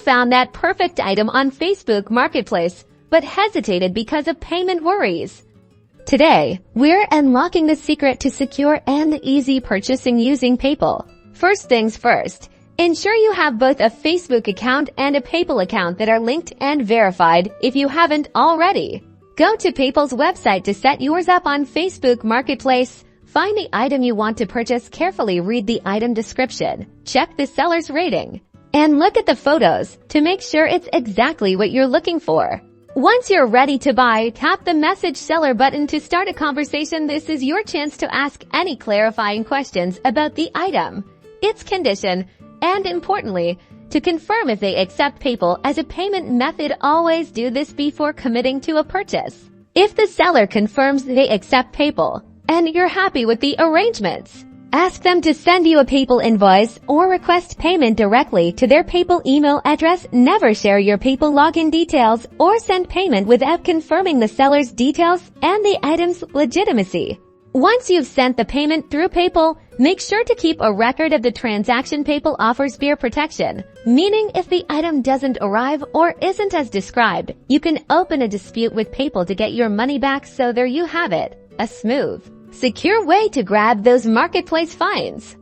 found that perfect item on Facebook Marketplace, but hesitated because of payment worries? Today, we're unlocking the secret to secure and easy purchasing using PayPal. First things first, ensure you have both a Facebook account and a PayPal account that are linked and verified if you haven't already. Go to PayPal's website to set yours up on Facebook Marketplace. Find the item you want to purchase, carefully read the item description, check the seller's rating, and look at the photos to make sure it's exactly what you're looking for. Once you're ready to buy, tap the Message Seller button to start a conversation. This is your chance to ask any clarifying questions about the item, its condition, and importantly, to confirm if they accept PayPal as a payment method. Always do this before committing to a purchase. If the seller confirms they accept PayPal and you're happy with the arrangements, ask them to send you a PayPal invoice or request payment directly to their PayPal email address. Never share your PayPal login details or send payment without confirming the seller's details and the item's legitimacy. Once you've sent the payment through PayPal, make sure to keep a record of the transaction. PayPal offers buyer protection, meaning if the item doesn't arrive or isn't as described, you can open a dispute with PayPal to get your money back. So there you have it, a smooth, secure way to grab those marketplace finds.